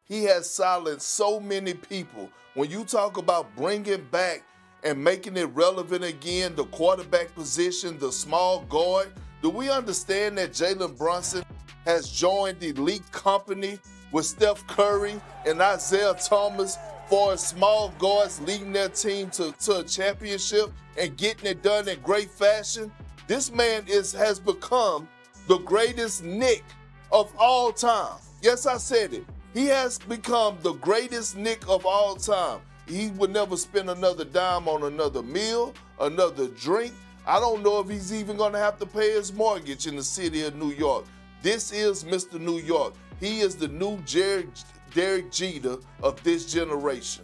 He has silenced so many people. When you talk about bringing back and making it relevant again, the quarterback position, the small guard, do we understand that Jalen Brunson has joined the elite company with Steph Curry and Isaiah Thomas for small guards leading their team to a championship and getting it done in great fashion? This man has become the greatest Knick of all time. Yes, I said it. He has become the greatest Knick of all time. He would never spend another dime on another meal, another drink. I don't know if he's even going to have to pay his mortgage in the city of New York. This is Mr. New York. He is the new Derek Jeter of this generation.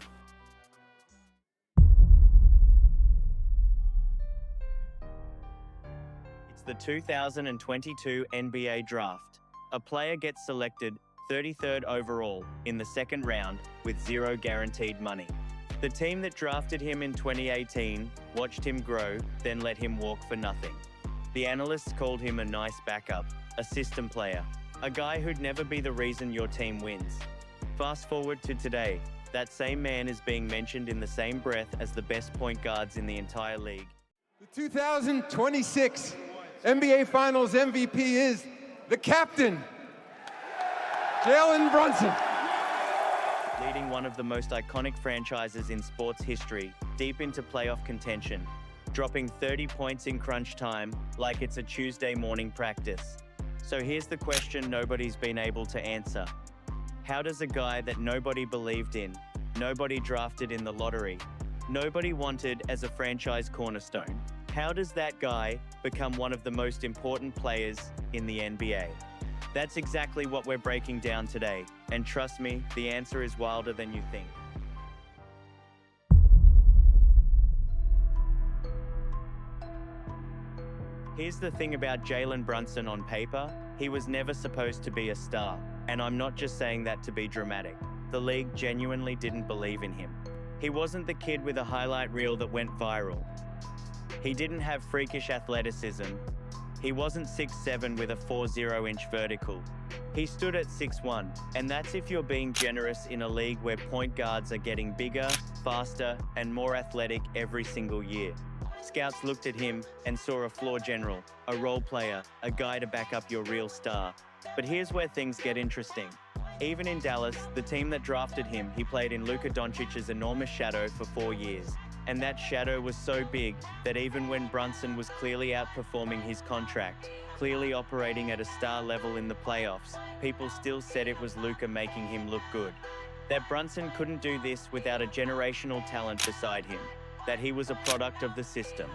It's the 2022 NBA Draft. A player gets selected 33rd overall in the second round with zero guaranteed money. The team that drafted him in 2018 watched him grow, then let him walk for nothing. The analysts called him a nice backup, a system player, a guy who'd never be the reason your team wins. Fast forward to today, that same man is being mentioned in the same breath as the best point guards in the entire league. The 2026 NBA Finals MVP is the captain, Jalen Brunson. Leading one of the most iconic franchises in sports history deep into playoff contention, dropping 30 points in crunch time like it's a Tuesday morning practice. So here's the question nobody's been able to answer. How does a guy that nobody believed in, nobody drafted in the lottery, nobody wanted as a franchise cornerstone, how does that guy become one of the most important players in the NBA? That's exactly what we're breaking down today, and trust me, the answer is wilder than you think. Here's the thing about Jalen Brunson on paper, he was never supposed to be a star, and I'm not just saying that to be dramatic. The league genuinely didn't believe in him. He wasn't the kid with a highlight reel that went viral. He didn't have freakish athleticism. He wasn't 6'7" with a 4.0-inch vertical. He stood at 6'1", and that's if you're being generous in a league where point guards are getting bigger, faster, and more athletic every single year. Scouts looked at him and saw a floor general, a role player, a guy to back up your real star. But here's where things get interesting. Even in Dallas, the team that drafted him, he played in Luka Doncic's enormous shadow for 4 years. And that shadow was so big that even when Brunson was clearly outperforming his contract, clearly operating at a star level in the playoffs, people still said it was Luka making him look good. That Brunson couldn't do this without a generational talent beside him, that he was a product of the system.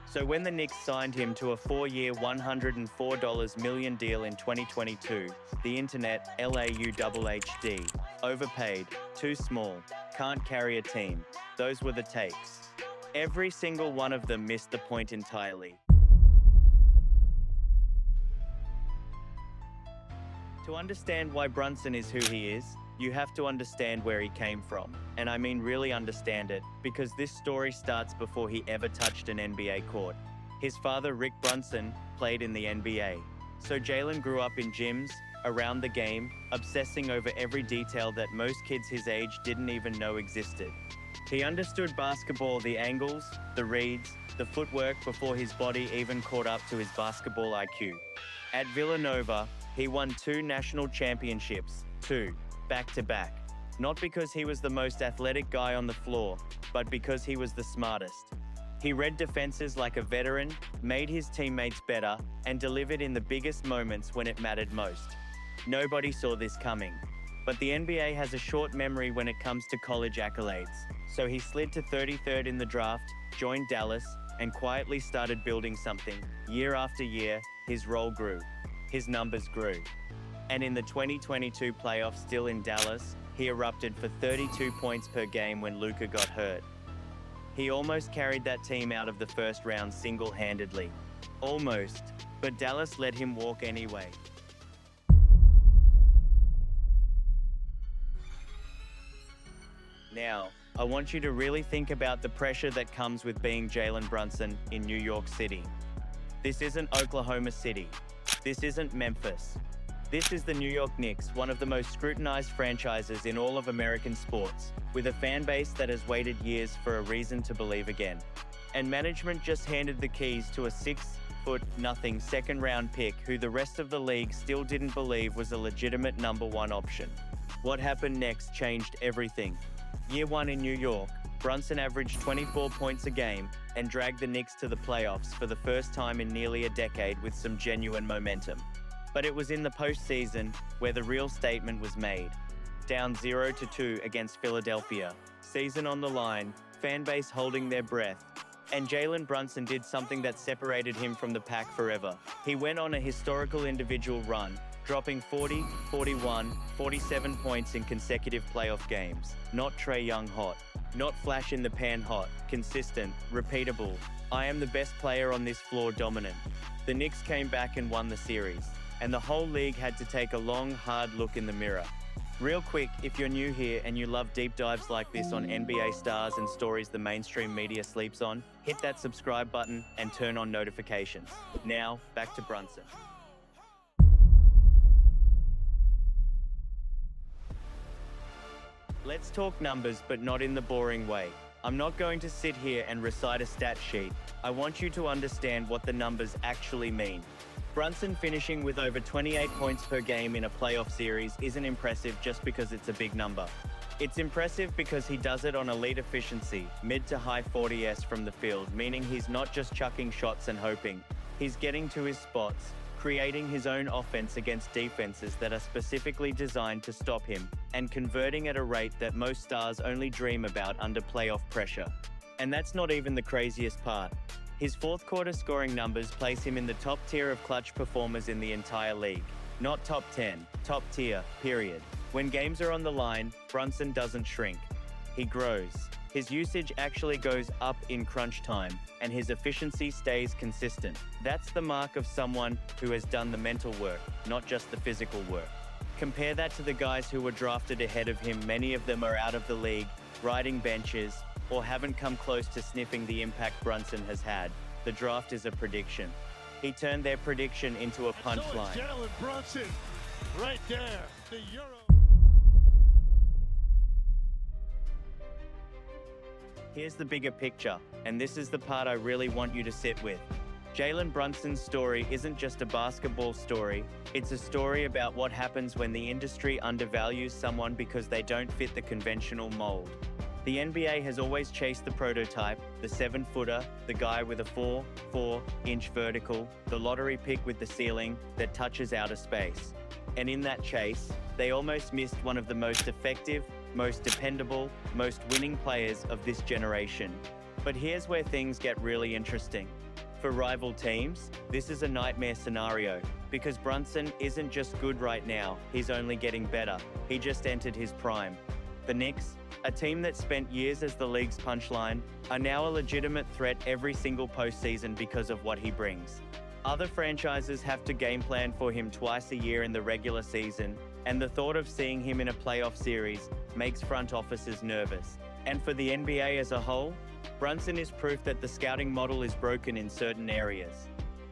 So when the Knicks signed him to a 4-year, $104 million deal in 2022, the internet, LAUHHD, overpaid, too small, can't carry a team, those were the takes. Every single one of them missed the point entirely. To understand why Brunson is who he is, you have to understand where he came from. And I mean really understand it, because this story starts before he ever touched an NBA court. His father, Rick Brunson, played in the NBA. So Jalen grew up in gyms, around the game, obsessing over every detail that most kids his age didn't even know existed. He understood basketball, the angles, the reads, the footwork before his body even caught up to his basketball IQ. At Villanova, he won 2 national championships, 2, back-to-back. Not because he was the most athletic guy on the floor, but because he was the smartest. He read defenses like a veteran, made his teammates better, and delivered in the biggest moments when it mattered most. Nobody saw this coming. But the NBA has a short memory when it comes to college accolades. So he slid to 33rd in the draft, joined Dallas, and quietly started building something. Year after year, his role grew. His numbers grew. And in the 2022 playoffs still in Dallas, he erupted for 32 points per game when Luka got hurt. He almost carried that team out of the first round single-handedly. Almost, but Dallas let him walk anyway. Now, I want you to really think about the pressure that comes with being Jalen Brunson in New York City. This isn't Oklahoma City. This isn't Memphis. This is the New York Knicks, one of the most scrutinized franchises in all of American sports, with a fan base that has waited years for a reason to believe again. And management just handed the keys to a 6'0" second-round pick who the rest of the league still didn't believe was a legitimate number one option. What happened next changed everything. Year one in New York, Brunson averaged 24 points a game and dragged the Knicks to the playoffs for the first time in nearly a decade with some genuine momentum. But it was in the postseason where the real statement was made. Down 0-2 against Philadelphia, season on the line, fan base holding their breath, and Jalen Brunson did something that separated him from the pack forever. He went on a historical individual run, dropping 40, 41, 47 points in consecutive playoff games. Not Trae Young hot, not flash in the pan hot, consistent, repeatable. I am the best player on this floor dominant. The Knicks came back and won the series, and the whole league had to take a long, hard look in the mirror. Real quick, if you're new here and you love deep dives like this on NBA stars and stories the mainstream media sleeps on, hit that subscribe button and turn on notifications. Now, back to Brunson. Let's talk numbers, but not in the boring way. I'm not going to sit here and recite a stat sheet. I want you to understand what the numbers actually mean. Brunson finishing with over 28 points per game in a playoff series isn't impressive just because it's a big number. It's impressive because he does it on elite efficiency, mid to high 40s from the field, meaning he's not just chucking shots and hoping. He's getting to his spots, creating his own offense against defenses that are specifically designed to stop him, and converting at a rate that most stars only dream about under playoff pressure. And that's not even the craziest part. His fourth quarter scoring numbers place him in the top tier of clutch performers in the entire league. Not top 10, top tier, period. When games are on the line, Brunson doesn't shrink. He grows. His usage actually goes up in crunch time, and his efficiency stays consistent. That's the mark of someone who has done the mental work, not just the physical work. Compare that to the guys who were drafted ahead of him. Many of them are out of the league, riding benches, or haven't come close to sniffing the impact Brunson has had. The draft is a prediction. He turned their prediction into a punchline. Jalen Brunson, right there, the Euro. Here's the bigger picture, and this is the part I really want you to sit with. Jalen Brunson's story isn't just a basketball story, it's a story about what happens when the industry undervalues someone because they don't fit the conventional mold. The NBA has always chased the prototype, the 7-footer, the guy with a 4'4" vertical, the lottery pick with the ceiling that touches outer space. And in that chase, they almost missed one of the most effective, most dependable, most winning players of this generation. But here's where things get really interesting. For rival teams, this is a nightmare scenario, because Brunson isn't just good right now, he's only getting better. He just entered his prime. The Knicks, a team that spent years as the league's punchline, are now a legitimate threat every single postseason because of what he brings. Other franchises have to game plan for him twice a year in the regular season, and the thought of seeing him in a playoff series makes front offices nervous. And for the NBA as a whole, Brunson is proof that the scouting model is broken in certain areas.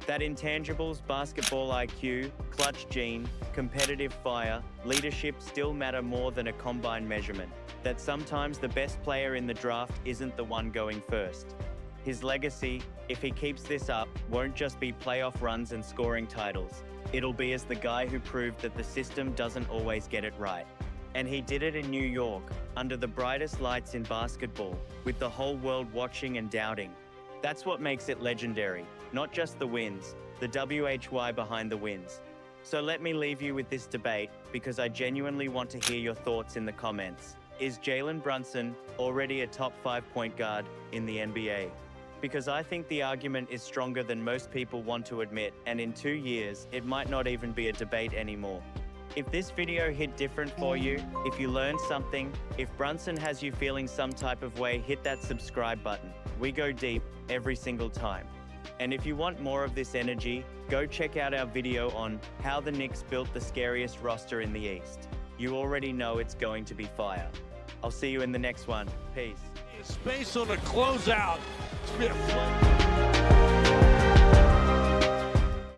That intangibles, basketball IQ, clutch gene, competitive fire, leadership still matter more than a combine measurement. That sometimes the best player in the draft isn't the one going first. His legacy, if he keeps this up, won't just be playoff runs and scoring titles. It'll be as the guy who proved that the system doesn't always get it right. And he did it in New York, under the brightest lights in basketball, with the whole world watching and doubting. That's what makes it legendary, not just the wins, the WHY behind the wins. So let me leave you with this debate, because I genuinely want to hear your thoughts in the comments. Is Jalen Brunson already a top 5 point guard in the NBA? Because I think the argument is stronger than most people want to admit, and in 2 years, it might not even be a debate anymore. If this video hit different for you, if you learned something, if Brunson has you feeling some type of way, hit that subscribe button. We go deep every single time. And if you want more of this energy, go check out our video on how the Knicks built the scariest roster in the East. You already know it's going to be fire. I'll see you in the next one. Peace. Space on the closeout. It's been a